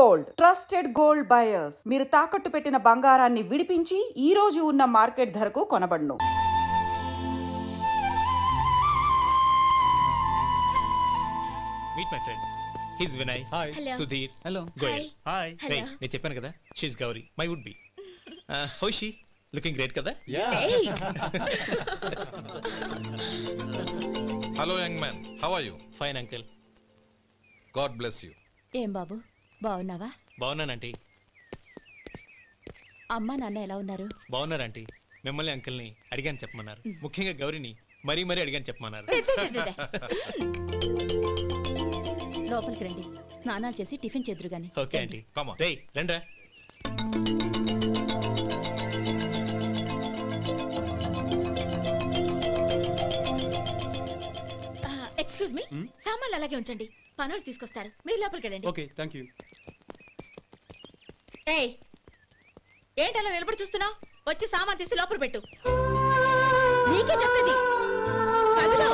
Gold, trusted gold buyers. మీరు తాకట్టు పెట్టిన బంగారాన్ని విడిపించి ఈ రోజు ఉన్న మార్కెట్ ధరకు కొనబడును. Meet my friends. He's Vinay. Hi. Hello. Sudhir. Hello. Goel. Hi. Hey, నేను చెప్పాను కదా, she's Gauri, my would be. How is she? Looking great కదా? Yeah. Hey. Hello young man, how are you? Fine uncle. God bless you. ఏం బాబు బాగున్నావా? బాగున్నాను aunty. అమ్మ నాన్న ఎలా ఉన్నారు? బాగున్నారు ఆంటీ. మిమ్మల్ని అంకుల్ని అడిగాను చెప్పమన్నారు. ముఖ్యంగా గౌరిని మరీ అడిగాను చెప్పమన్నారు. లోపలికి రండి, స్నానాలు చేసి టిఫిన్ చేద్దురు గాని. Okay aunty. Come on. రేయ్ రండ్రా. ఎక్స్క్యూజ్ మీ, సామాన్లు అలాగే ఉంచండి, పనులు తీసుకొస్తారు, మీరు లోపలికి వెళ్ళండి. Okay, thank you. ఏయ్, ఏంటి అలా నిలబడి చూస్తున్నావు? వచ్చి సామాన్ తీసి లోపల పెట్టు. నీకే చెప్పేది. కదులు.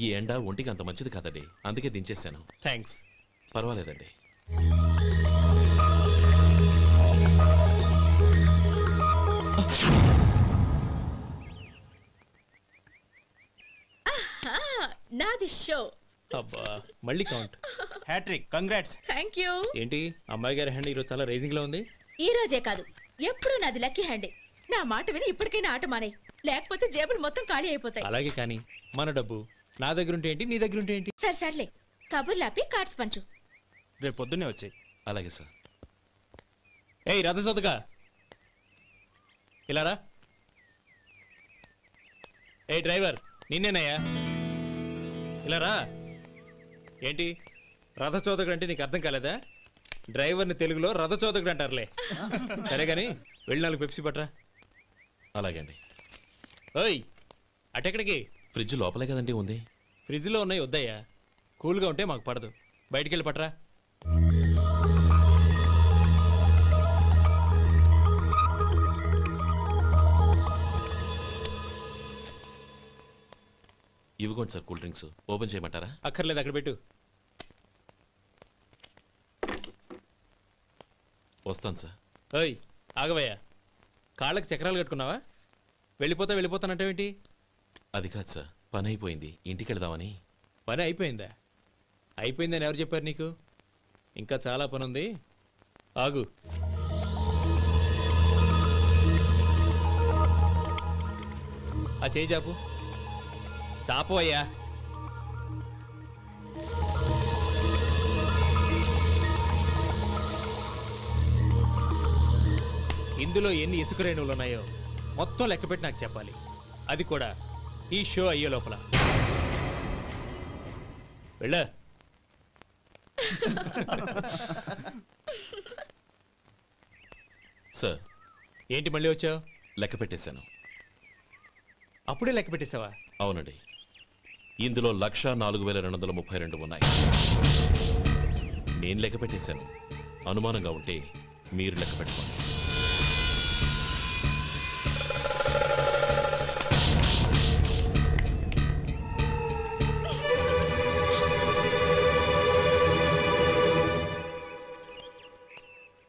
ఈ ఎండ ఒంటికి అంత మంచిది కాదండి, అందుకే దించేశాను. థ్యాంక్స్. పర్వాలేదండి. నాది షో. అబ్బా మళ్ళీ count. Hattrick. Congrats. Thank you. ఏంటి అమ్మాయి గారి హ్యాండ్ ఈరోజు చాలా రైజింగ్ లో ఉంది? ఈ రోజే కాదు, ఎప్పుడు నాది లక్కీ హ్యాండే. నా మాట విని ఇప్పటికైనా ఆట మానే, లేకపోతే జేబులు మొత్తం ఖాళీ అయిపోతాయి. అలాగే కానీ మన డబ్బు నా దగ్గర ఉంటే ఏంటి, నీ దగ్గర ఉంటే ఏంటి? సర్లే, కబుర్లాపి కార్డ్స్ పంచు. రేపు పొద్దున్నే వచ్చాయి. అలాగే సార్. ఏయ్ రథసోదగా ఇలారా. ఏ డ్రైవర్ నిన్నేనయ్యా, ఇలారా. ఏంటి రథచోదకుడు అంటే నీకు అర్థం కాలేదా? డ్రైవర్ని తెలుగులో రథచోదకుడు అంటారులే. సరే గాని వెళ్ళి 4 పెప్సీ పట్రా. అలాగే అండి. ఓయ్ అటెక్కడికి? ఫ్రిడ్జ్ లోపలే కదండి ఉంది. ఫ్రిడ్జ్లో ఉన్నాయి వద్దయ్యా, కూల్గా ఉంటే మాకు పడదు. బయటికి వెళ్ళి పట్రా. ఇవ్వకోండి సార్ కూల్ డ్రింక్స్. ఓపెన్ చేయమంటారా? అక్కర్లేదు, అక్కడ పెట్టు. వస్తాను సార్. ఓయ్ ఆగవయ్యా, కాళ్ళకి చక్రాలు కట్టుకున్నావా? వెళ్ళిపోతానంటావేంటి? అది కాదు సార్, పని అయిపోయింది, ఇంటికి వెళదామని. పని అయిపోయిందా? అయిపోయిందని ఎవరు చెప్పారు నీకు? ఇంకా చాలా పని ఉంది, ఆగు. ఆ చేయి చాపు. చాపు అయ్యా. ఇందులో ఎన్ని ఇసుక రేణువులు ఉన్నాయో మొత్తం లెక్కపెట్టి నాకు చెప్పాలి, అది కూడా ఈ షో అయ్యే లోపల. వెళ్ళా. సార్ ఏంటి మళ్ళీ వచ్చావు? లెక్క పెట్టేశాను. అప్పుడే లెక్క పెట్టేశావా? అవునండి, ఇందులో 1,04,232 ఉన్నాయి. నేను లెక్క పెట్టేశాను. అనుమానంగా ఉంటే మీరు లెక్క పెట్టుకోండి.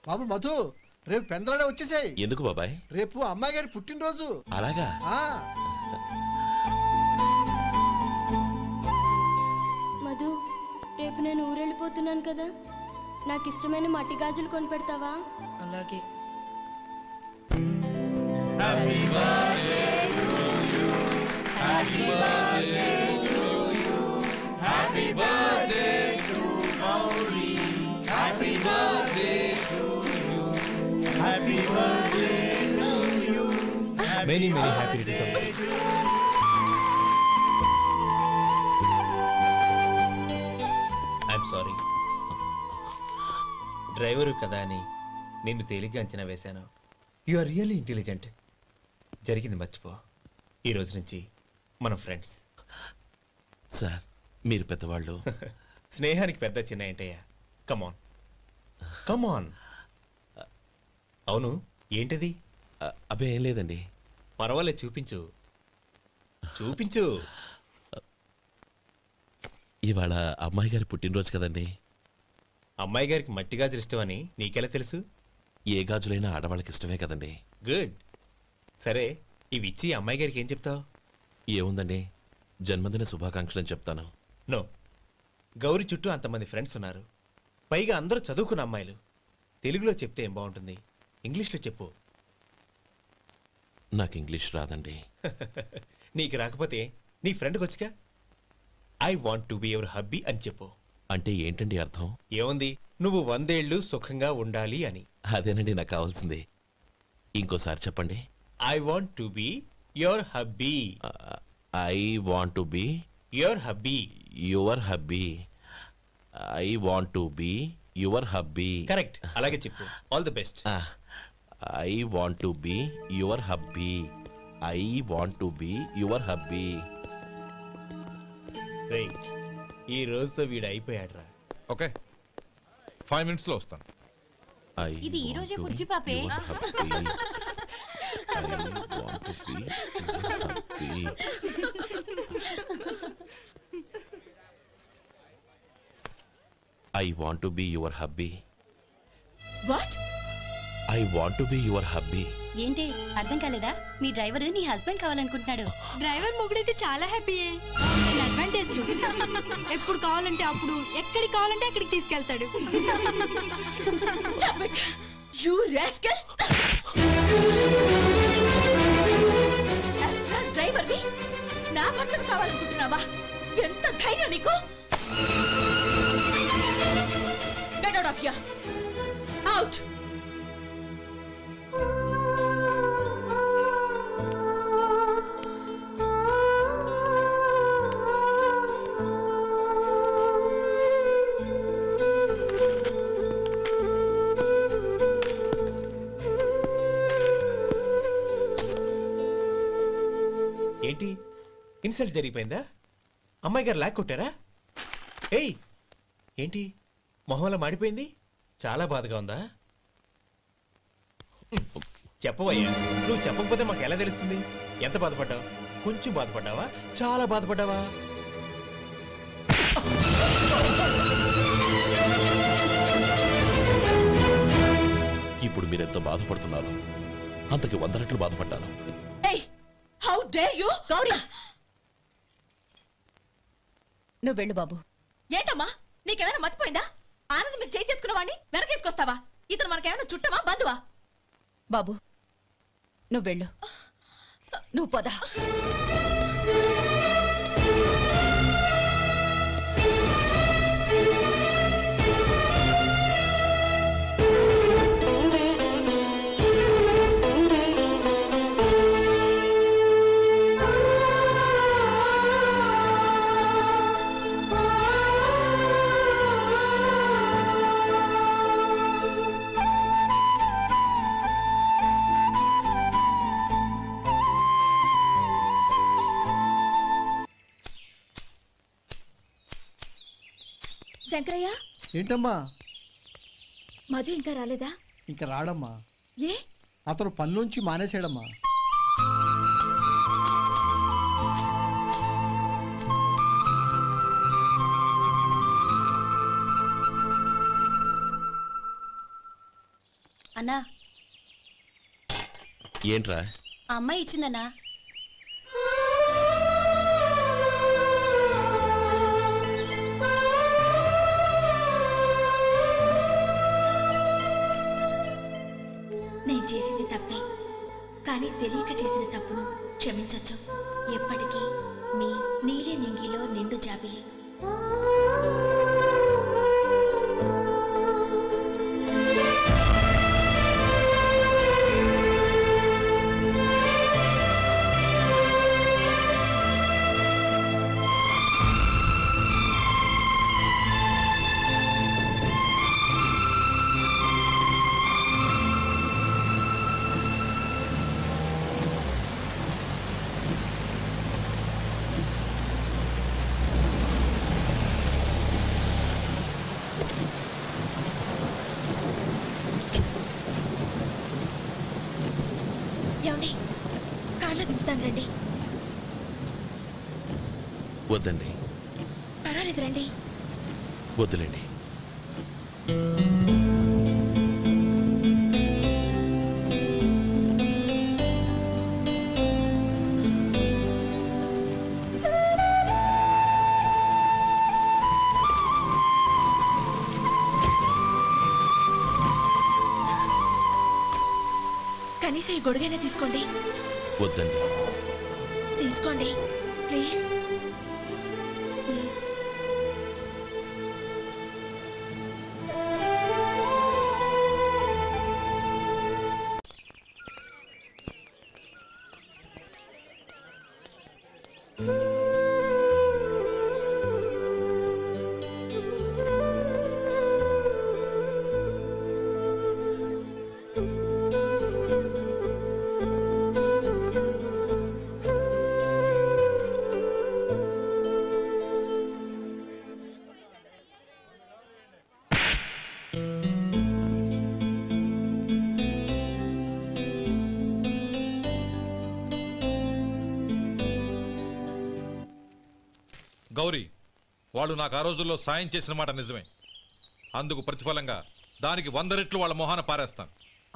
బాబు మధు, రేపు పెందలాడే వచ్చేసాయి. ఎందుకు బాబాయ్? రేపు అమ్మాయి గారి పుట్టినరోజు. అలాగా? మధు, రేపు నేను ఊరెళ్ళిపోతున్నాను కదా, నాకు ఇష్టమైన మట్టి గాజులు కొనిపెడతావా? అలాగే. Happy birthday to you. Happy birthday to many many happy returns of the day. I'm sorry, driver కదా అని నిన్ను తేలిగ్గా అంచనా వేశాను. You are really intelligent. జరిగింది మర్చిపో. ఈ రోజు నుంచి మనం ఫ్రెండ్స్. సార్ మీరు పెద్దవాళ్ళు. స్నేహానికి పెద్ద చిన్న ఏంటయ్యా? కమాన్ కమాన్. అవును, ఏంటది? అబ్బే ఏం లేదండి. పర్వాలేదు, చూపించు చూపించు. ఇవాళ అమ్మాయి గారి పుట్టినరోజు కదండి. అమ్మాయి గారికి మట్టి గాజులు ఇష్టమని నీకెలా తెలుసు? ఏ గాజులైనా ఆడవాళ్ళకి ఇష్టమే కదండి. గుడ్. సరే, ఇవి ఇచ్చి అమ్మాయి గారికి ఏం చెప్తావు? ఏముందండి, జన్మదిన శుభాకాంక్షలు అని చెప్తాను. నో, గౌరీ చుట్టూ అంతమంది ఫ్రెండ్స్ ఉన్నారు, పైగా అందరూ చదువుకున్న అమ్మాయిలు. తెలుగులో చెప్తే ఏం బాగుంటుంది? ఇంగ్లీష్లో చెప్పు. నాకు ఇంగ్లీష్ రాదండి. నీకు రాకపోతే నీ ఫ్రెండ్కి వచ్చిగా I want to be your hubby అని చెప్పు. అంటే ఏంటండి అర్థం? ఏముంది, నువ్వు 100 ఏళ్ళు సుఖంగా ఉండాలి అని. అదేనండి నాకు కావాల్సింది. ఇంకోసారి చెప్పండి. I want to be your hubby. I want to be your hubby. Your hubby. I want to be your hubby. Correct, అలాగే చెప్పు. All the best. I want to be your hubby. I want to be your hubby. ఈ రోజుతో వీడు అయిపోయాడ్రా. Okay, 5 minutes లో వస్తాను. ఇది ఈ రోజే బుజ్జి పాపే. I want to be your hubby. What? I want to be your hubby. ఏంటి అర్థం కాలేదా? మీ డ్రైవర్ నీ హస్బెండ్ కావాలనుకుంటున్నాడు. డ్రైవర్ మొగుడైతే చాలా హ్యాపీయే. అడ్వాంటేజ్ ఎప్పుడు కావాలంటే అప్పుడు, ఎక్కడికి కావాలంటే అక్కడికి తీసుకెళ్తాడు. Stop it! You rascal! Driver ని నా భర్తను కావాలనుకుంటున్నావా? ఎంత ధైర్యం నీకు! Get out of here! Out! ఏంటి, ఇన్సల్ట్ జరిగిపోయిందా? అమ్మాయి గారు లాక్ కొట్టారా? ఏయ్, ఏంటి మొహంలో మాడిపోయింది? చాలా బాధగా ఉందా? చెప్పవయ్యా, నువ్వు చెప్పకపోతే మాకు ఎలా తెలుస్తుంది? ఎంత బాధపడ్డావు? కొంచెం బాధపడ్డావా? చాలా బాధపడ్డావా? ఇప్పుడు మీరెంత బాధపడుతున్నారు, అంతకి 100 రెట్లు బాధపడ్డాను. Hey! How dare you! Gauri! నువ్వు వెళ్ళు బాబు. ఏంటమ్మా, నీకేమైనా మర్చిపోయిందా? ఆనందం మీరు చేసుకున్న వాడిని వెనకేసుకొస్తావా? ఇతను మనకేమైనా చుట్టమా, బంధువా? బాబు నువ్వు వెళ్ళు. నువ్వు పద. శంకరయ్య, ఏంటమ్మా? మధు ఇంకా రాలేదా? ఇంకా రాడమ్మా. ఏ? అతను పనిలోంచి మానేసాడమ్మా. అన్నా, ఏంట్రా? ఆ అమ్మాయి ఇచ్చిందన్నా. నేను చేసింది తప్పే, కానీ తెలియక చేసిన తప్పును క్షమించొచ్చు. ఎప్పటికీ మీ నీలి నింగిలో నిండు జాబిలి. ఏమండి కార్లో దింపుతాను రండి. వద్దండి, పర్వాలేదు రండి. వద్దులేండి. కనీసం ఈ గొడుగైనా తీసుకోండి. వద్దండి. తీసుకోండి ప్లీజ్. గౌరీ, వాళ్ళు నాకు ఆ రోజుల్లో సాయం చేసిన మాట నిజమే. అందుకు ప్రతిఫలంగా దానికి 100 రెట్లు వాళ్ళ మొహాన పారేస్తాను.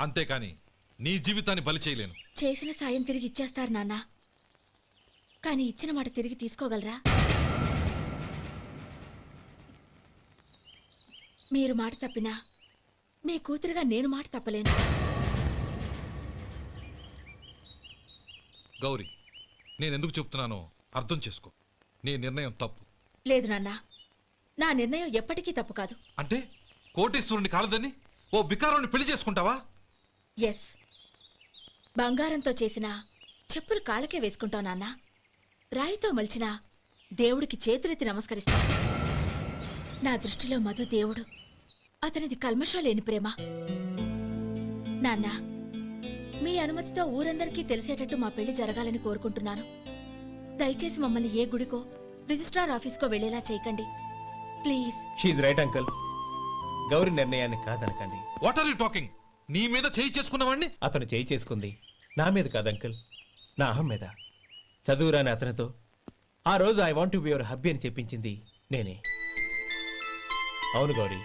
అంతేకాని నీ జీవితాన్ని బలి చేయలేను. చేసిన సాయం తిరిగి ఇచ్చేస్తారు నాన్న, కానీ ఇచ్చిన మాట తిరిగి తీసుకోగలరా? మీరు మాట తప్పినా మీ కూతురుగా నేను మాట తప్పలేను. గౌరీ, నేనెందుకు చెప్తున్నానో అర్థం చేసుకో. నీ నిర్ణయం తప్పు. లేదు నాన్న, నా నిర్ణయం ఎప్పటికీ తప్పు కాదు. అంటే కోటేశ్వరుని కాలదని ఓ బికారుని పెళ్లి చేసుకుంటావా? ఎస్, బంగారంతో చేసిన చెప్పులు కాళ్ళకే వేసుకుంటావు నాన్న. రాయితో మలిచిన దేవుడికి చేతులెత్తి నమస్కరిస్తా. నా దృష్టిలో మధు దేవుడు, అతనిది కల్మషం లేని ప్రేమ. నాన్న, మీ అనుమతితో ఊరందరికీ తెలిసేటట్టు మా పెళ్లి జరగాలని కోరుకుంటున్నాను. దయచేసి మమ్మల్ని ఏ గుడికో రిజిస్ట్రార్ ఆఫీస్కో వెళ్లేలా చేయకండి ప్లీజ్. షీఈ్ రైట్ అంకుల్. గౌరీ నిర్ణయాన్ని కాదనకండి. What are you talking? నీ మీద చేయి చేసుకున్నవాడిని అతను చేయి చేసుకుంది నా మీద కాదు అంకుల్, నా అహం మీద. చదువురాని అతనితో ఆ రోజు I want to be your hubby అని చెప్పించింది నేనే. అవును గౌరీ,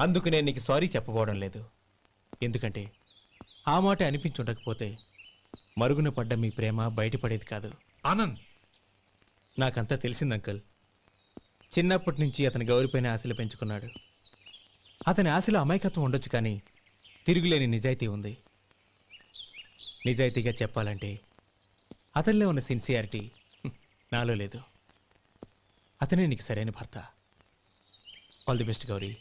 అందుకు నేను నీకు సారీ చెప్పబోవడం లేదు. ఎందుకంటే ఆ మాట అనిపించుండకపోతే మరుగున పడ్డ మీ ప్రేమ బయటపడేది కాదు. ఆనంద్, నాకంతా తెలిసింది అంకుల్. చిన్నప్పటి నుంచి అతని గౌరీపైన ఆశలు పెంచుకున్నాడు. అతని ఆశలో అమాయకత్వం ఉండొచ్చు, కానీ తిరుగులేని నిజాయితీ ఉంది. నిజాయితీగా చెప్పాలంటే అతనిలో ఉన్న సిన్సియారిటీ నాలో లేదు. అతనే నీకు సరైన భర్త. All the best Gauri.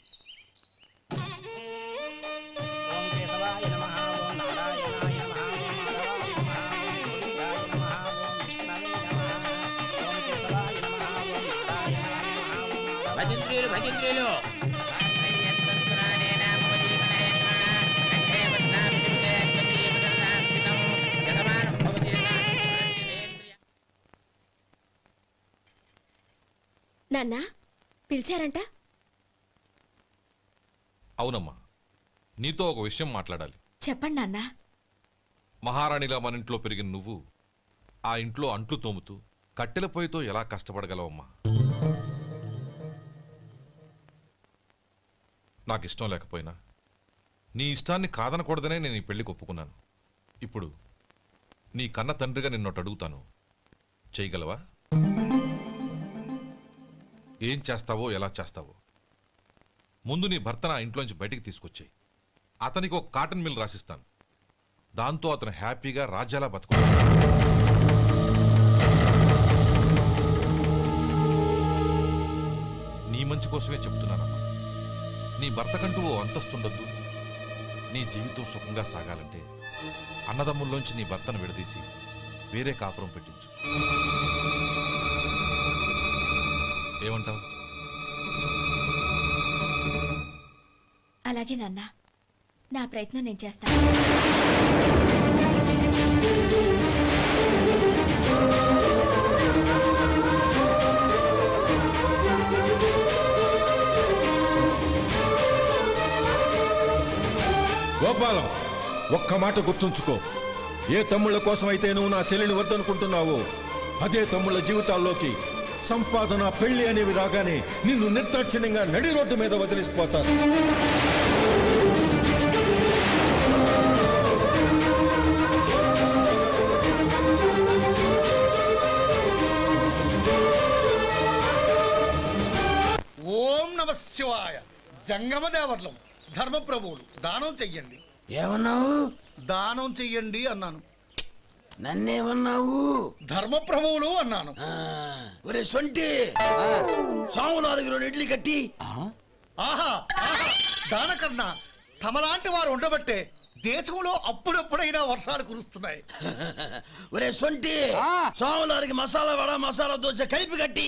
భజంత్రీలు భజంత్రీలు నాన్న, పిలిచారంట? అవునమ్మా, నీతో ఒక విషయం మాట్లాడాలి. చెప్పండి నాన్న. మహారాణిగా మన ఇంట్లో పెరిగిన నువ్వు ఆ ఇంట్లో అంట్లు తోముతూ కట్టెల పొయ్యితో ఎలా కష్టపడగలవమ్మా? నాకు ఇష్టం లేకపోయినా నీ ఇష్టాన్ని కాదనకూడదనే నేను ఈ పెళ్లికి ఒప్పుకున్నాను. ఇప్పుడు నీ కన్న తండ్రిగా నిన్నొట్టు అడుగుతాను, చేయగలవా? ఏం చేస్తావో, ఎలా చేస్తావో ముందు నీ భర్త నా ఇంట్లోంచి బయటికి తీసుకొచ్చాయి. అతనికి ఒక కాటన్ మిల్ రాసిస్తాను. దాంతో అతను హ్యాపీగా రాజ్యాలా బతుకు. నీ మంచి కోసమే చెప్తున్నానమ్మా. నీ భర్తకంటూ ఓ అంతస్తుండొద్దు. నీ జీవితం సుఖంగా సాగాలంటే అన్నదమ్ముల్లోంచి నీ భర్తను విడదీసి వేరే కాపురం పెట్టించు. ఏమంటావు? అలాగే నాన్న, నా ప్రయత్నం నేను చేస్తాను. గోపాలం, ఒక్క మాట గుర్తుంచుకో. ఏ తమ్ముళ్ళ కోసమైతే నువ్వు నా చెల్లిని వద్దనుకుంటున్నావో అదే తమ్ముళ్ళ జీవితాల్లోకి సంపాదన, పెళ్లి అనేవి రాగానే నిన్ను నిర్దాక్షిణ్యంగా నడి రోడ్డు మీద వదిలిసిపోతారు. ఓం నమ శివాయ. జంగమ దేవర్లం, ధర్మప్రభువులు, దానం చెయ్యండి. ఏమన్నావు? దానం చెయ్యండి అన్నాను. నన్నేమన్నావు? ధర్మప్రభువులు అన్నాను. ఒరే సొంటి, సోమనాథుకి 2 ఇడ్లీ కట్టి. ఆహా, దానకన్నా తమలాంటి వారు ఉండబట్టే దేశంలో అప్పుడప్పుడైనా వర్షాలు కురుస్తున్నాయి. ఒరే సొంటి, సోమనాథుకి మసాలా వడ, మసాలా దోశ కలిపి కట్టి.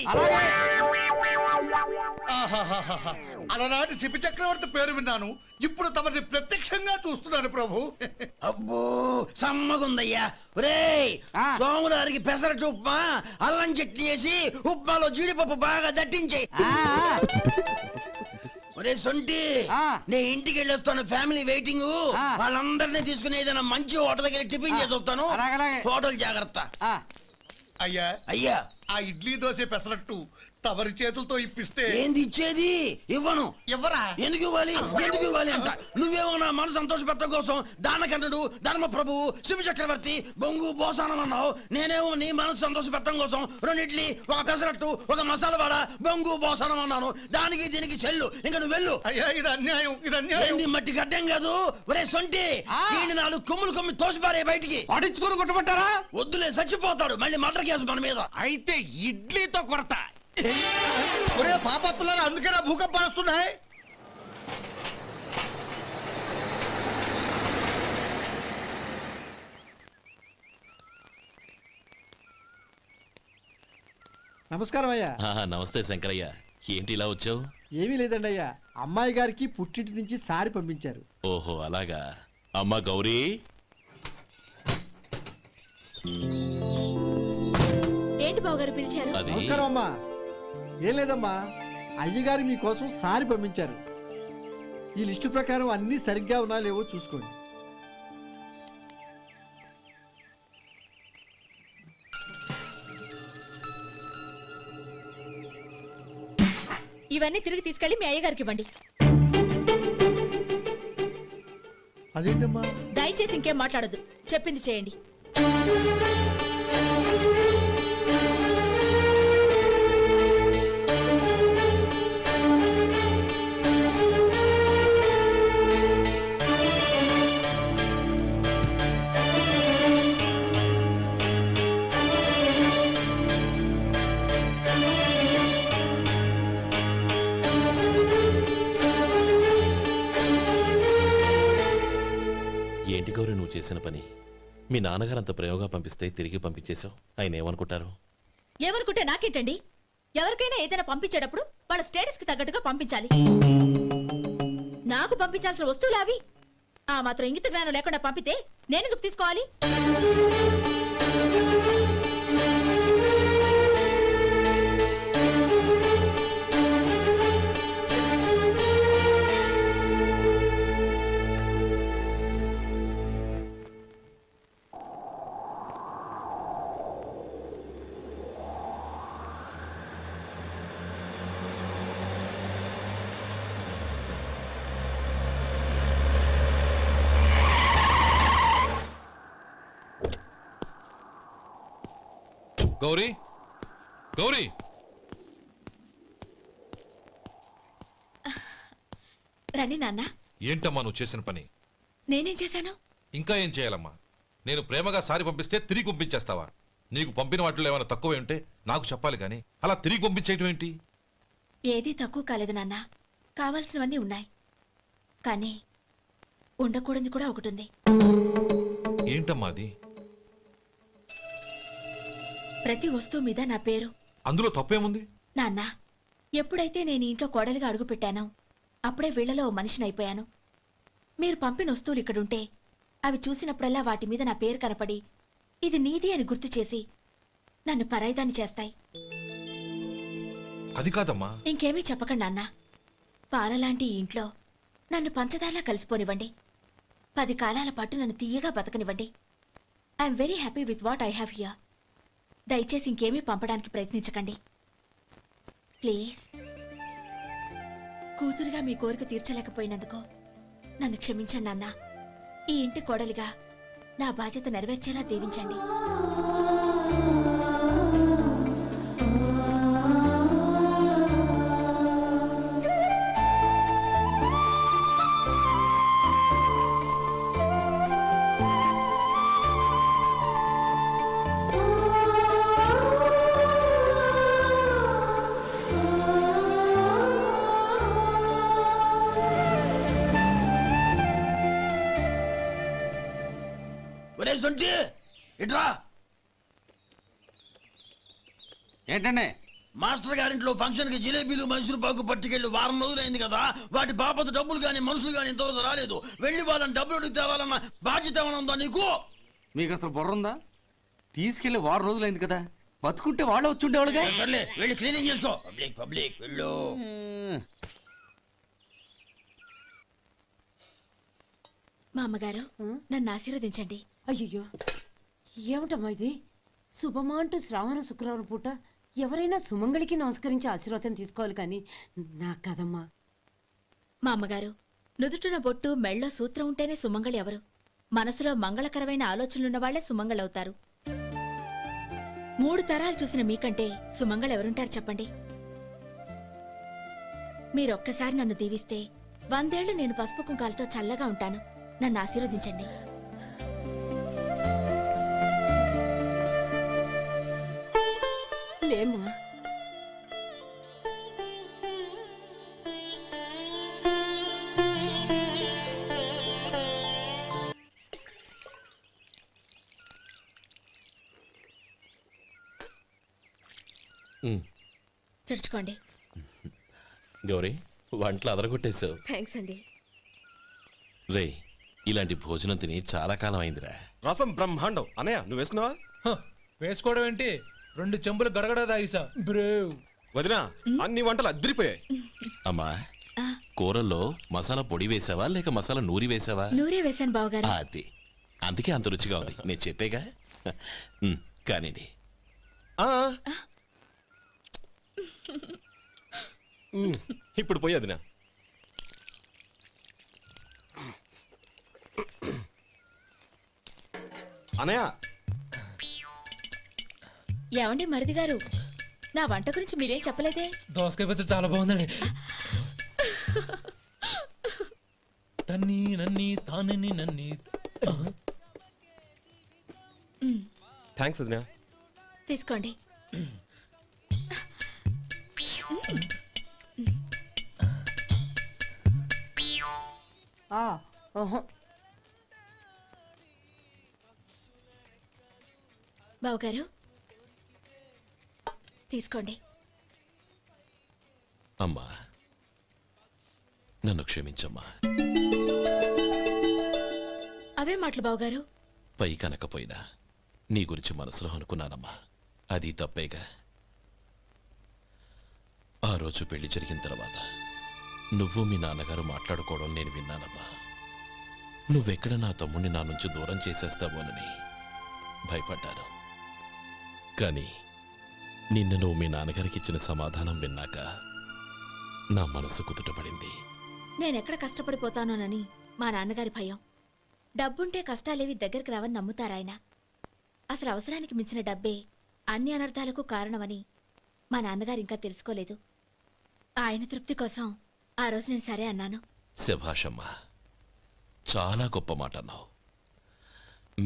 అలనాటి శిపి చక్రవర్తి పేరు విన్నాను, ఇప్పుడు తమని ప్రత్యక్షంగా చూస్తున్నాను ప్రభు. అబ్బో సమ్మగుందయ్యా. ఒరేయ్, సోమనాథుకి పెసరట్టు ఉప్మా, అల్లం చట్నీ వేసి ఉప్మాలో జీడిపప్పు బాగా దట్టించే. ఒరే సొంటి, నే ఇంటికి వెళ్ళొస్తాను, ఫ్యామిలీ వెయిటింగ్. వాళ్ళందరినీ తీసుకుని ఏదైనా మంచి హోటల్ దగ్గర టిఫిన్ చేసి వస్తాను. హోటల్ జాగ్రత్త. అయ్యా అయ్యా, ఆ ఇడ్లీ దోశ పెసరట్టు తమరి చేతులతో ఇప్పిస్తే. ఏంది ఇచ్చేది? ఇవ్వను. ఎవరా? ఎందుకు ఇవ్వాలి? ఎందుకు ఇవ్వాలి అంట. నువ్వేమో నా మనసు సంతోషపెట్టడం కోసం దానకంటుడు, ధర్మ ప్రభువు, శివ చక్రవర్తి, బొంగు బోసానం అన్నావు. నేనేమో నీ మనసు సంతోషపెట్టడం కోసం 2 ఇడ్లీ, ఒక పెసరట్టు, ఒక మసాలా వడ, బొంగు బోసానం అన్నాను. దానికి దీనికి చెల్లు. ఇంకా నువ్వు వెళ్ళు. అయ్యా, ఇది అన్యాయం, ఇది అన్యాయం. ఏంది మట్టి గడ్డం కాదు. ఒరే సొంటి, దీన్ని 4 కొమ్ములు తోసిపారే బయటికి. పడించుకొని కొట్టమంటారా? వద్దులే, చచ్చిపోతాడు. మళ్ళీ మర్డర్ కేసు మన మీద. అయితే ఇడ్లీతో కొడతా. ఒరే పాపత్తులారా, అందుకేనా భూకంపాలు వస్తున్నాయి? నమస్కారం అయ్యా. నమస్తే శంకరయ్య, ఏంటి ఇలా వచ్చావు? ఏమీ లేదండి అయ్యా, అమ్మాయి గారికి పుట్టింటి నుంచి సారి పంపించారు. ఓహో అలాగా. అమ్మా గౌరీ. ఏంటి బావగారు పిలిచారు? నమస్కారం అమ్మా. ఏం లేదమ్మా, అయ్యగారు మీకోసం సారి పంపించారు. ఈ లిస్టు ప్రకారం అన్ని సరిగ్గా ఉన్నా లేవో చూసుకోండి. ఇవన్నీ తిరిగి తీసుకెళ్లి మీ అయ్యగారికి ఇవ్వండి. అదేంటమ్మా? దయచేసి ఇంకేం మాట్లాడద్దు, చెప్పింది చేయండి. ఏంటి గౌరీ నువ్వు చేసిన పని? మీ నాన్నగారు అంత ప్రేమగా పంపిస్తే తిరిగి పంపించేశావు. ఆయన ఏమనుకుంటారు? ఎవరుకుంటే నాకేంటండి? ఎవరికైనా ఏదైనా పంపించేటప్పుడు వాళ్ళ స్టేటస్ కి తగ్గట్టుగా పంపించాలి. నాకు పంపించాల్సిన వస్తువులు అవి. ఆ మాత్రం ఇంగిత జ్ఞానం లేకుండా పంపితే నేనెందుకు తీసుకోవాలి? గౌరీ, గౌరీ, రండి నాన్న. ఏంటమ్మా నువ్వు చేసిన పని? నేనేం చేశాను? ఇంకా ఏం చేయాలమ్మా? నేను ప్రేమగా సారి పంపిస్తే తిరిగి పంపించేస్తావా? నీకు పంపిన వాటిలో ఏమైనా తక్కువ ఉంటే నాకు చెప్పాలి కానీ అలా తిరిగి పంపించేయటం ఏంటి? ఏదీ తక్కువ కాలేదు నాన్న, కావాల్సినవన్నీ ఉన్నాయి. కానీ ఉండకూడదు కూడా ఒకటి ఉంది. ఏంటమ్మా అది? ప్రతి వస్తువు మీద నా పేరు. అందులో తప్పేముంది? నాన్న, ఎప్పుడైతే నేను ఇంట్లో కోడలిగా అడుగు పెట్టానో అప్పుడే వీళ్లలో ఓ మనిషిని అయిపోయాను. మీరు పంపిన వస్తువులు ఇక్కడుంటే అవి చూసినప్పుడల్లా వాటి మీద నా పేరు కనపడి ఇది నీది అని గుర్తు చేసి నన్ను పరాయిదాన్ని చేస్తాయి. అది కాదమ్మా. ఇంకేమీ చెప్పకండి నాన్న. పాలలాంటి ఈ ఇంట్లో నన్ను పంచదారలా కలిసిపోనివ్వండి. 10 కాలాల పాటు నన్ను తీయగా బతకనివ్వండి. I'm very happy with what I have here. దయచేసి ఇంకేమీ పంపడానికి ప్రయత్నించకండి ప్లీజ్. కూతురుగా మీ కోరిక తీర్చలేకపోయినందుకు నన్ను క్షమించండి నాన్న. ఈ ఇంటి కోడలిగా నా బాధ్యత నెరవేర్చేలా దీవించండి. ఇట్రా. ఏంటండి? మాస్టర్ గారింట్లో ఫంక్షన్ కి జిలేబీలు మైసూరు పాకు పట్టుకెళ్ళి వారం రోజులైంది కదా. వాటి బాపత డబ్బులు కానీ మనుషులు కానీ ఇంతవరకు రాలేదు. వెళ్ళి వాళ్ళని డబ్బులు అడిగి తేవాలన్న బాధ్యత ఏమైనా ఉందా నీకు? మీకు అసలు బుర్ర ఉందా? తీసుకెళ్లి వారం రోజులైంది కదా, బతుకుంటే వాళ్ళు వచ్చి ఉండేవాళ్ళుగా. సర్లే వెళ్ళి క్లీనింగ్ చేసుకో. పబ్లిక్ పబ్లిక్ వెళ్ళు. మా అమ్మగారు నన్ను ఆశీర్వదించండి. అయ్యో ఏమిటమ్మా ఇది? శుభమా అంటూ శ్రావణ శుక్రవారం పూట ఎవరైనా సుమంగళికి నమస్కరించి ఆశీర్వాదం తీసుకోవాలి కానీ నా కదమ్మా. మా అమ్మగారు నుదుటిన బొట్టు మెళ్ళో సూత్రం ఉంటేనే సుమంగళి ఎవరు? మనసులో మంగళకరమైన ఆలోచనలున్న వాళ్లే సుమంగళవుతారు. 3 తరాలు చూసిన మీకంటే సుమంగళ ఎవరుంటారు చెప్పండి? మీరొక్కసారి నన్ను దీవిస్తే 100 ఏళ్లు నేను పసుపు కుంకాలతో చల్లగా ఉంటాను. నన్ను ఆశీర్వదించండి. లేమ్మా. తుడుచుకోండి. గౌరీ, వంటలు అదరగొట్టేశావు. థ్యాంక్స్ అండి. రే, ఇలాంటి భోజనం తిని చాలా కాలం అయిందిరా. రసం బ్రహ్మాండం. అనయ్య నువ్వు వేసుకున్నావా? వేసుకోవడం ఏంటి, 2 చెంబులు గడగడ తాగిసా. బ్రేవ్ వదినా, అన్ని వంటలు అద్దరిపోయాయి. అమ్మా, కూరల్లో మసాలా పొడి వేసావా లేక మసాలా నూరి వేసావా? నూరే వేసాను బావగారు. అది అందుకే అంత రుచిగా ఉంది. నేను చెప్పేగా. కానివ్వండి. ఇప్పుడు పోయి వదినా. అనయ్య. ఏమండి మరిది గారు, నా వంట గురించి మీరేం చెప్పలేదే? దోసకాయ పచ్చడి చాలా బాగుందండి. తన్ని నన్ని తానని నన్ని. థ్యాంక్స్ వదినా. తీసుకోండి. బావగారు తీసుకోండి. అమ్మా, నన్ను క్షమించమ్మా. అవే మాటలు బావగారు. పై కనకపోయినా నీ గురించి మనసులో అనుకున్నానమ్మా. అది తప్పేగా. ఆ రోజు పెళ్లి జరిగిన తర్వాత నువ్వు మీ నాన్నగారు మాట్లాడుకోవడం నేను విన్నానమ్మా. నువ్వెక్కడ నా తమ్ముడిని నా నుంచి దూరం చేసేస్తావోనని భయపడ్డాను. కానీ నిన్న నువ్వు మీ నాన్నగారికి ఇచ్చిన సమాధానం విన్నాక నా మనసు కుదుటపడింది. నేనెక్కడ కష్టపడిపోతానోనని మా నాన్నగారి భయం. డబ్బుంటే కష్టాలేవి దగ్గరికి రావని నమ్ముతారాయన. అసలు అవసరానికి మించిన డబ్బే అన్ని అనర్థాలకు కారణమని మా నాన్నగారు ఇంకా తెలుసుకోలేదు. ఆయన తృప్తి కోసం ఆ రోజు నేను సరే అన్నాను. శభాషమ్మా, చాలా గొప్ప మాట అన్నావు.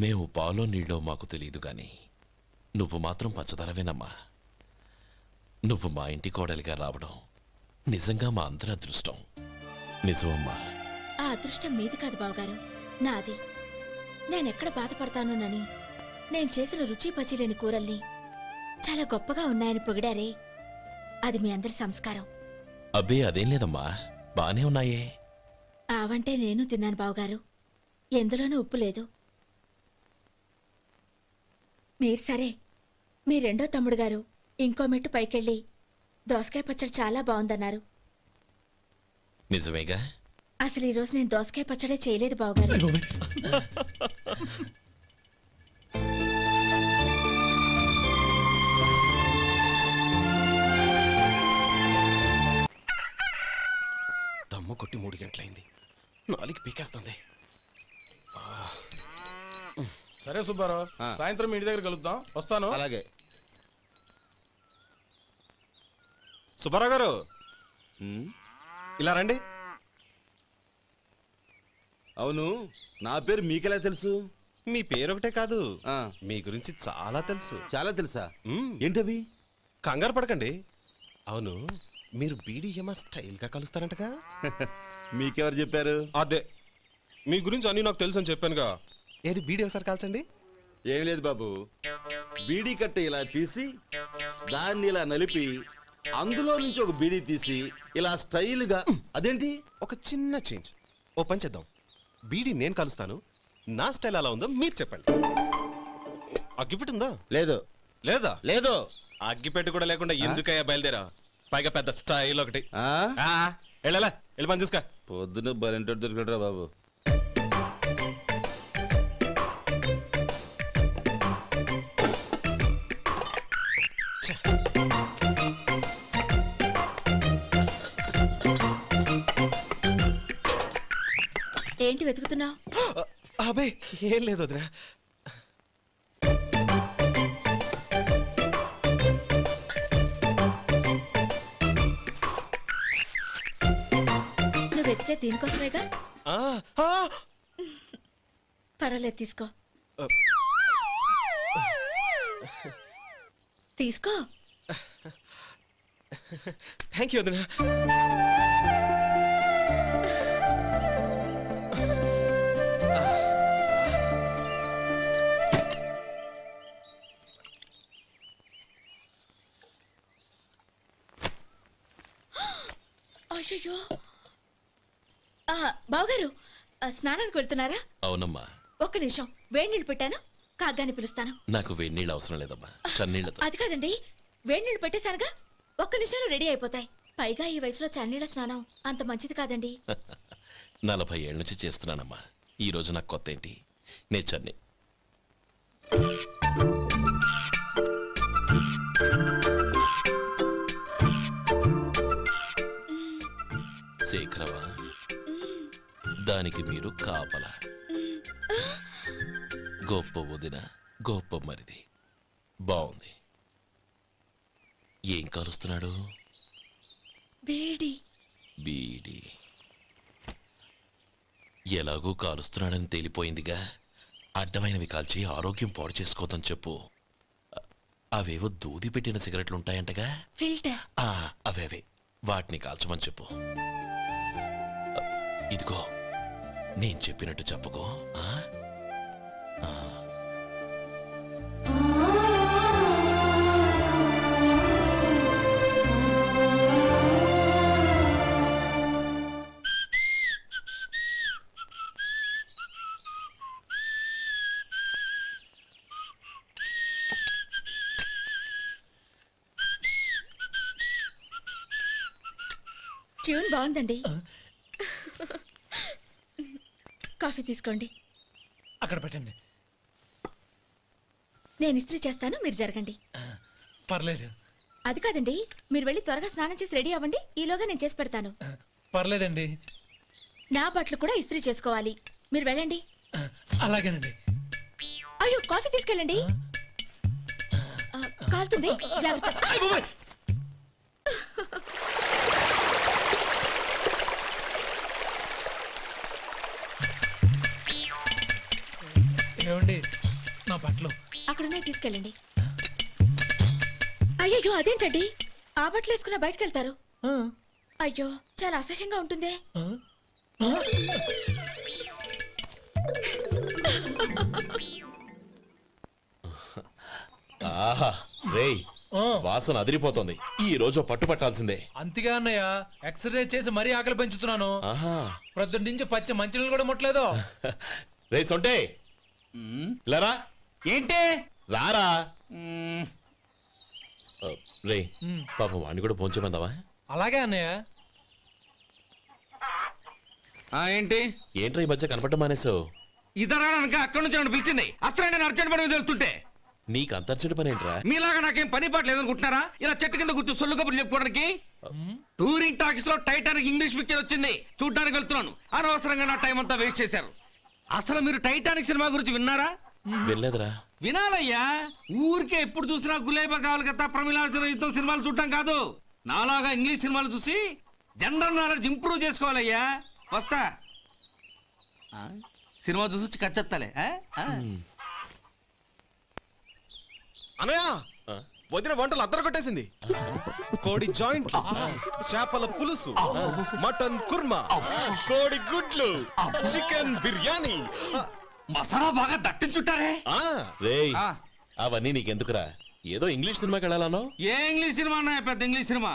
మేము పాలో నీళ్ళో మాకు తెలియదు గాని నువ్వు మాత్రం పచ్చదనవేనమ్మా. నువ్వు మా ఇంటి కోడలిగా రావడం నిజంగా మా అందరి అదృష్టం. నిజమమ్మా. ఆ అదృష్టం మీది కాదు బావగారు, నాది. నేనెక్కడ బాధపడతానోనని నేను చేసిన రుచి పచిలేని కూరల్ని చాలా గొప్పగా ఉన్నాయని పొగిడారే, అది మీ అందరి సంస్కారం. అబ్బే అదేం లేదమ్మా, బానే ఉన్నాయే. ఆవంటే నేను తిన్నాను బావగారు, ఎందులోనూ ఉప్పు లేదు. మీరు సరే, మీ రెండో తమ్ముడు గారు ఇంకో మెట్టు పైకెళ్ళి దోసకాయ పచ్చడి చాలా బాగుందన్నారు. నిజమేగా? అసలు ఈ రోజు నేను దోసకాయ పచ్చడే చేయలేదు బావగారు. దమ్ము కొట్టి 3 గంటలైంది, 4 పీకేస్తుంది. సరే సుబ్బారావు, సాయంత్రం ఇంటి దగ్గర కలుద్దాం. వస్తాను. అలాగే. సుబ్బారావు గారు ఇలా రండి. అవును, నా పేరు మీకెలా తెలుసు? మీ పేరు ఒకటే కాదు, మీ గురించి చాలా తెలుసు. చాలా తెలుసా? ఏంటవి? కంగారు పడకండి. అవును, మీరు బీడీఎం స్టైల్ గా కలుస్తారంటగా? మీకెవరు చెప్పారు? అదే, మీ గురించి అన్ని నాకు తెలుసు అని చెప్పానుగా. ఏది బీడీ ఒకసారి కాల్చండి. ఏం లేదు బాబు, బీడీ కట్ట ఇలా తీసి దాన్ని ఇలా నలిపి అందులో నుంచి ఒక బీడీ తీసి ఇలా స్టైల్గా. అదేంటి? ఒక చిన్న చేంజ్. ఓ పని చేద్దాం, బీడీ నేను కలుస్తాను, నా స్టైల్ అలా ఉందో మీరు చెప్పండి. అగ్గిపెట్టి ఉందా? లేదు. లేదా? లేదు. అగ్గిపెట్టి కూడా లేకుండా ఎందుకయ్యా బయలుదేరా? పైగా పెద్ద స్టైల్ ఒకటి. వెళ్ళాలా, వెళ్ళి పని చూసుకో. పొద్దున బలింటో దొరికడరా బాబు. ఏంటి వెతుకుతున్నావు? అబే ఏం లేదు వదినా. నువ్వు వెతికే దీనికోసమేగా. పర్వాలేదు, తీసుకో. తీసుకో. థ్యాంక్ యూ వదినా. అయ్యో, బావగారు స్నానానికి వెళ్తున్నారా? అవునమ్మా. ఒక్క నిమిషం, వేడి నీళ్ళు పెట్టాను, కాగ్గాని పిలుస్తాను. నాకు వేడి నీళ్ళు అవసరం లేదమ్మా, చన్నీళ్ళతో. అది కాదండి, వేడి నీళ్ళు పెట్టేశానుగా, ఒక్క నిమిషంలో రెడీ అయిపోతాయి. పైగా ఈ వయసులో చన్నీళ్ళ స్నానం అంత మంచిది కాదండి. 40 ఏళ్ళ నుంచి చేస్తున్నానమ్మా, ఈ రోజు నాకు కొత్త ఏంటి? నే చన్నీ. శేఖరవా, దానికి మీరు కాపల. గొప్ప వదిన, గొప్ప మరిది. బాగుంది. ఏం కాలుస్తున్నాడు? బీడి. బీడి ఎలాగూ కాలుస్తున్నాడని తేలిపోయిందిగా. అడ్డమైనవి కాల్చి ఆరోగ్యం పాడు చేసుకోదని చెప్పు. అవేవో దూది పెట్టిన సిగరెట్లుంటాయంటగా, ఫిల్టర్. అవే వాటిని కాల్చమని చెప్పు. ఇదిగో, నేను చెప్పినట్టు చెప్పుకో. ట్యూన్ బాగుందండి. కాఫీ తీసుకోండి. అక్కడ పెట్టండి. నేను ఇస్త్రీ చేస్తాను, మీరు జరగండి. పర్లేదు. అది కాదండి, మీరు వెళ్ళి త్వరగా స్నానం చేసి రెడీ అవ్వండి, ఈలోగా నేను చేసి పెడతాను. పర్లేదండి. నా బట్టలు కూడా ఇస్త్రీ చేసుకోవాలి, మీరు వెళ్ళండి. అలాగేనండి. అయ్యో, కాఫీ తీసుకెళ్ళండి. కాలుతుంది, జాగ్రత్త. ఏమండి, నా బట్టలు అక్కడనే తీసుకెళ్ళండి. అయ్యో, అదేంటండి, ఆ బట్టలు వేసుకున్న బయటకు వెళ్తారు? అయ్యో, చాలా అసహ్యంగా ఉంటుందే. ఆహా రేయ్, వాసన అదిరిపోతుంది. ఈ రోజు పట్టుపట్టాల్సిందే. అంతగా అన్నయ్య, ఎక్సర్సైజ్ చేసి మరీ ఆకలి పెంచుతున్నాను. ప్రొద్దున నుంచి పచ్చ మంచినీళ్ళు కూడా ముట్టలేదు. రే సొంటే, లరా. ఏంటి? రారా. రే పాపం వాడిని కూడా భోంచమందావా? అలాగే అన్నయ్య. ఏంటి ఏంట్రా ఈ మధ్య కనపడడం మానేసావు? ఇదరా అక్కడి నుంచి నన్ను పిలిచింది. అసలు నేను అర్జెంట్ పని వెళ్తుంటే నీకు అంతర్చడి పని ఏంట్రా? మీలాగా నాకేం పని పాట లేదనుకుంటున్నారా? ఇలా చెట్టు కింద కూర్చో సొల్లు కబుర్లు చెప్పుకోవడానికి. టూరింగ్ టాకీస్ లో టైటానిక్ ఇంగ్లీష్ పిక్చర్ వచ్చింది, చూడ్డానికి వెళ్తున్నాను. అనవసరంగా నా టైం అంతా వేస్ట్ చేశారు. అసలు మీరు టైటానిక్ సినిమా గురించి విన్నారా? వెళ్ళలేదురా. వినాలయ్యా. ఊరికే ఎప్పుడు చూసినా గులేబా కావాలి కదా ప్రమిళార్జున యుద్ధం సినిమాలు చూడటం కాదు. నాలాగా ఇంగ్లీష్ సినిమాలు చూసి జనరల్ నాలెడ్జ్ ఇంప్రూవ్ చేసుకోవాలయ్యా. వస్తా. సినిమా చూసి కచ్చెత్తాలే. అనయ్య వదిన వంటలు అద్దరు కొట్టేసింది. కోడి జాయింట్, చేపల పులుసు, మటన్ కుర్మా, కోడి గుడ్లు, చికెన్ బిర్యానీ, మసాలా బాగా దట్టించుంటారే. రేయ్ అవన్నీ నీకెందుకురా? ఏదో ఇంగ్లీష్ సినిమాకి వెళ్ళాలనో? ఏ ఇంగ్లీష్ సినిమా అన్నాయ? పెద్ద ఇంగ్లీష్ సినిమా.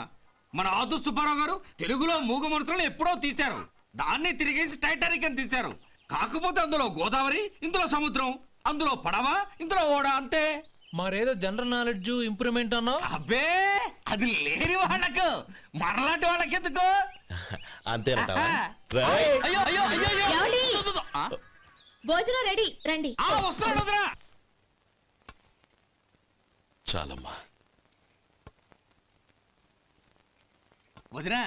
మన ఆదు సుబ్బారావు గారు తెలుగులో మూగ మనుషులను ఎప్పుడో తీశారు. దాన్ని తిరిగేసి టైటానిక్ అని తీశారు. కాకపోతే అందులో గోదావరి, ఇందులో సముద్రం, అందులో పడవ, ఇందులో ఓడ, అంతే. మరేదో జనరల్ నాలెడ్జ్ ఇంప్రూవ్మెంట్ అన్నా? అబ్బే అది లేని వాళ్ళకు, మనలాంటి వాళ్ళకి ఎందుకు? అంతేనంటావా? అయ్యో అయ్యో అయ్యో భోజనం రెడీ, రండి. వస్తున్నాడు వదరా. చాలమ్మా. వదినా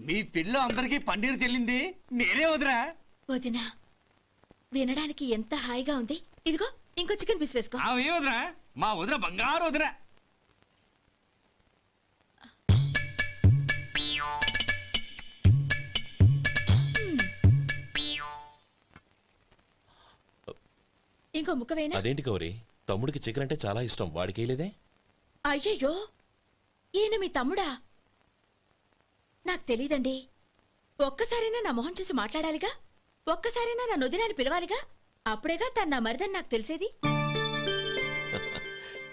మీ పిల్ల అందరికి పన్నీరు చెల్లింది నేనే వదినా. వదినా వినడానికి ఎంత హాయిగా ఉంది. ఇదిగో ఇంకో చికెన్ పీస్ వేసుకో. ఏ వదినా? మా వదిన బంగారు వదిన. ఇంకో ముక్క వేయనా? అదేంటి గౌరీ, తమ్ముడికి చికెన్ అంటే చాలా ఇష్టం, వాడికి వేయలేదే? అయ్యయ్యో ఈయన మీ తమ్ముడా? నాకు తెలీదండి. ఒక్కసారైనా నా మొహం చూసి మాట్లాడాలిగా, ఒక్కసారైనా నా నొదినాన్ని పిలవాలిగా, అప్పుడేగా తన నా మరిదని నాకు తెలిసేది.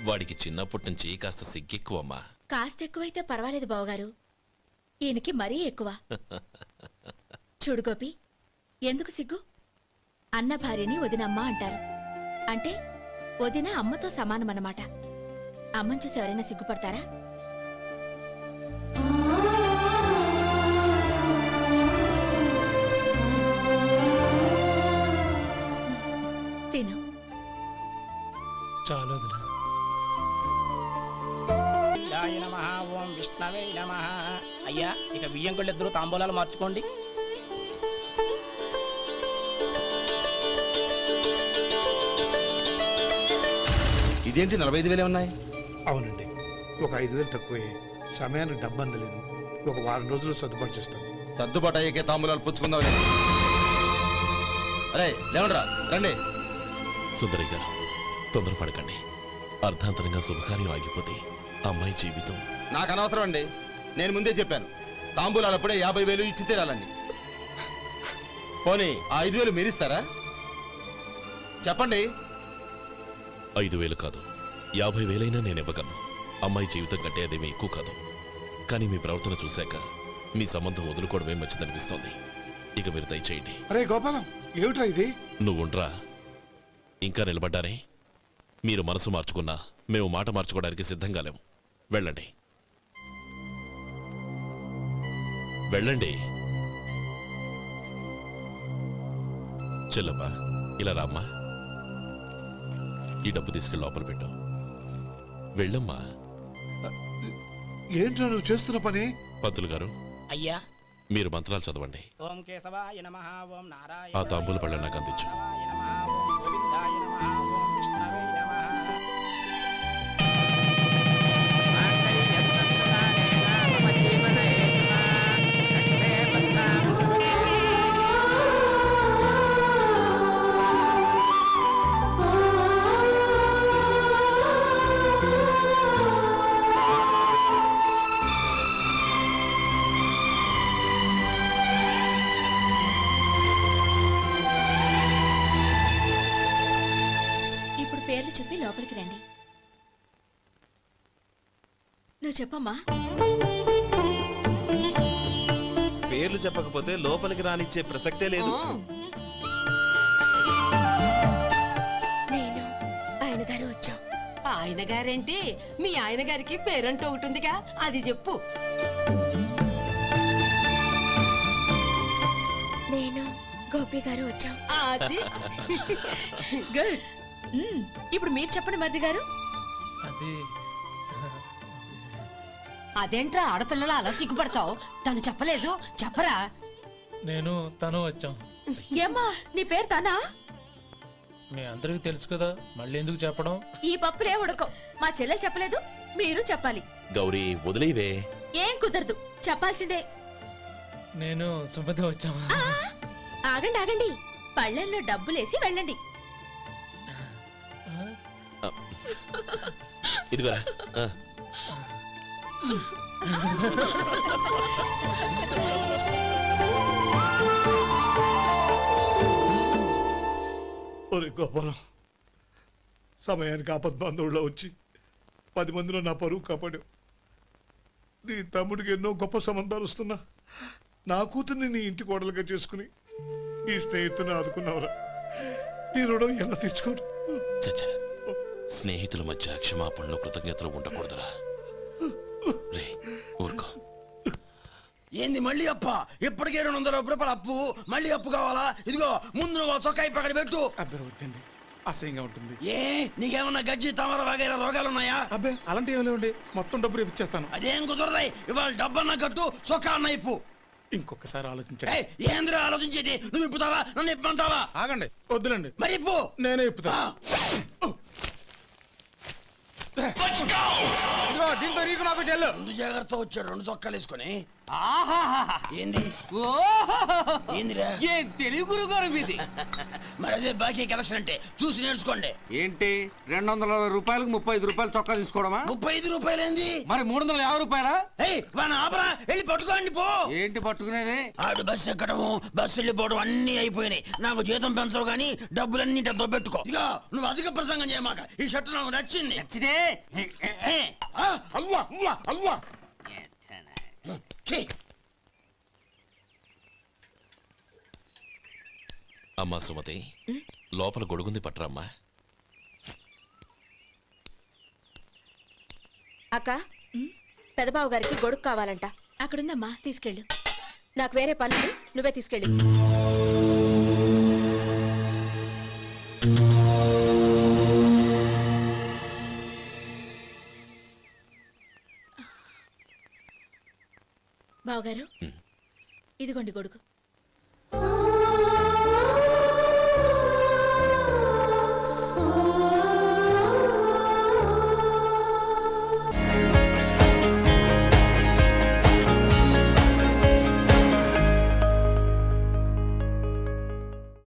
వాడికి చిన్నప్పటి నుంచి కాస్త సిగ్గెక్కువమ్మా. కాస్త ఎక్కువైతే పర్వాలేదు బావగారు, ఈయనకి మరీ ఎక్కువ. చూడు గోపి, ఎందుకు సిగ్గు? అన్న భార్యని వదినమ్మ అంటారు. అంటే వదిన అమ్మతో సమానమన్నమాట. అమ్మని చూసి ఎవరైనా సిగ్గుపడతారా? తిను. చాలు వదినా. ఓం విష్ణవే నమః. అయ్యా ఇక బియ్యం కొళ్ళు ఇద్దరు తాంబూలాలు మార్చుకోండి. ఇదేంటి 45,000 ఉన్నాయి? అవునండి, ఒక 5,000 తక్కువే. సమయానికి డబ్బు అందలేదు. ఒక వారం రోజులు సర్దుబాటు చేస్తాం. సర్దుబాటు అయ్యే తాంబూలాలు పుచ్చుకుందాం. అరే లేవండ్రా, రండి. సుందరి గారు తొందరపడకండి. అర్ధాంతరంగా శుభకార్యం ఆగిపోతే అమ్మాయి జీవితం. నాకు అనవసరం అండి, నేను ముందే చెప్పాను. తాంబూలాలు అప్పుడే 50,000 ఇచ్చి తీరాలండి. పోనీ ఆ 5,000 మీరిస్తారా? చెప్పండి. 5,000 కాదు, 50,000 నేను ఇవ్వగలను. అమ్మాయి జీవితం కంటే అదేమీ ఎక్కువ కాదు. కానీ మీ ప్రవర్తన చూశాక మీ సంబంధం వదులుకోవడమే మంచిదనిపిస్తోంది. ఇక మీరు దయచేయండి. అరే గోపాలం, ఏమిట్రా ఇది? నువ్వుండ్రా. ఇంకా నిలబడ్డారే? మీరు మనసు మార్చుకున్నా మేము మాట మార్చుకోవడానికి సిద్ధంగా లేము. వెళ్ళండి వెళ్ళండి. చెల్లమ్మా ఇలా రామ్మా. ఈ డబ్బు తీసుకెళ్ళి లోపల పెట్టు. వెళ్ళమ్మా. ఏంట్రా నువ్వు చేస్తున్న పని? పంతులు గారు, అయ్యా మీరు మంత్రాలు చదవండి. ఓం కేశవాయ నమః. ఓం నారాయణ. ఆ తాంబూల పళ్ళ నాకు అందించు. గోవిందాయ నమః. ఓం విష్ణవే నమః. ఇప్పుడు పేర్లు చెప్పి లోపలికి రండి. నువ్వు చెప్పమ్మా. పేర్లు చెప్పకపోతే లోపలికి రానిచ్చే ప్రసక్తే లేదు. నేను ఆయన గారు వచ్చాం. ఆయన గారేంటి? మీ ఆయన గారికి పేరంటూ ఒకటి ఉందిగా, అది చెప్పు. నేను గోపి గారు వచ్చాం. అది గుడ్. ఇప్పుడు మీరు చెప్పండి మరిది గారు. అది అదేంట్రా ఆడపిల్లల అలా సిగ్గుపడతావు? తను చెప్పలేదు, చెప్పరా? నేను తను వచ్చాం. ఏమ్మా నీ పేరు తనా? మీ అందరికి తెలుసు కదా, మళ్ళీ ఎందుకు చెప్పడం? ఈ పప్పులే ఉడకం. మా చెల్లెలు చెప్పలేదు, మీరు చెప్పాలి. గౌరీ వదిలేవే. ఏం కుదరదు, చెప్పాల్సిందే. నేను సుమతి వచ్చాం. ఆగండి ఆగండి, పళ్ళెంలో డబ్బులేసి వెళ్ళండి. ఇదిగోరా. ఒరే గోపాలం, సమయానికి ఆపద్బంధువుల్లో వచ్చి 10 మందిలో నా పరువు కాపాడావు. నీ తమ్ముడికి ఎన్నో గొప్ప సంబంధాలు వస్తున్నా నా కూతుర్ని నీ ఇంటి కోడలుగా చేసుకుని ఈ స్నేహితుని ఆదుకున్నావురా. నీ రుణం ఎలా తీర్చుకోరు? చచ్చా, స్నేహితుల మధ్య క్షమాపణలు కృతజ్ఞతలు ఉండకూడదురా. రే ఊరుకో. ఏంది మళ్ళీ అప్ప? ఇప్పటికే 200 రూపాయలు అప్పు, మళ్ళీ అప్పు కావాలా? ఇదిగో ముందు నువ్వు చొక్కాయి పక్కన పెట్టు. అబ్బే వద్దండి, అసహ్యంగా ఉంటుంది. ఏ నీకేమన్నా గజ్జి తమర వగైరా రోగాలు ఉన్నాయా? అబ్బే అలాంటి ఏమి లేవండి, మొత్తం డబ్బు రేపు ఇచ్చేస్తాను. అదేం కుదరదాయి. ఇవాళ డబ్బన్నా కట్టు, చొక్కా అన్న ఇప్పు. ఇంకొకసారి ఆలోచించండి. ఏంద్రా ఆలోచించేది? నువ్వు ఇప్పుతావా, నన్ను ఇప్పమంటావా? ఆగండి, వద్దులండి. మరి ఇప్పు. నేనే ఇప్పుతా. దీంతో నీకు నాకు చెల్లు. ముందు జాగ్రత్త వచ్చాడు 2 చొక్కాలు వేసుకొని. ఏంది ఏందిరా? ఏం తెలుగు గురుగారు మీది? మరి అదే బాకీ కలెక్షన్ అంటే చూసి నేర్చుకోండి. ఏంటి 220 రూపాయలకు 35 రూపాయలు చొక్కా తీసుకోవడమా? 35 రూపాయలు ఏంది? మరి 350 రూపాయలా? వాడిని ఆపరా, వెళ్ళి పట్టుకోండి పో. ఏంటి పట్టుకునేది? ఆడు బస్సు ఎక్కడము, బస్సు వెళ్ళిపోవడం అన్ని అయిపోయినాయి. నాకు జీతం పెంచవు గానీ డబ్బులన్నీ దొబ్బెట్టుకో. ఇక నువ్వు అధిక ప్రసంగం చేయమాక. ఈ షర్ట్ నాకు నచ్చింది. నచ్చితే అల్వా అల్వా అల్వా. అమ్మా సుమతి, లోపల గొడుగుంది పట్టరమ్మా. అక్క, పెదబాబు గారికి గొడుగు కావాలంట. అక్కడుందమ్మా, తీసుకెళ్ళు. నాకు వేరే పనులు, నువ్వే తీసుకెళ్ళు. బావగారు, ఇదిగోండి గొడుగు.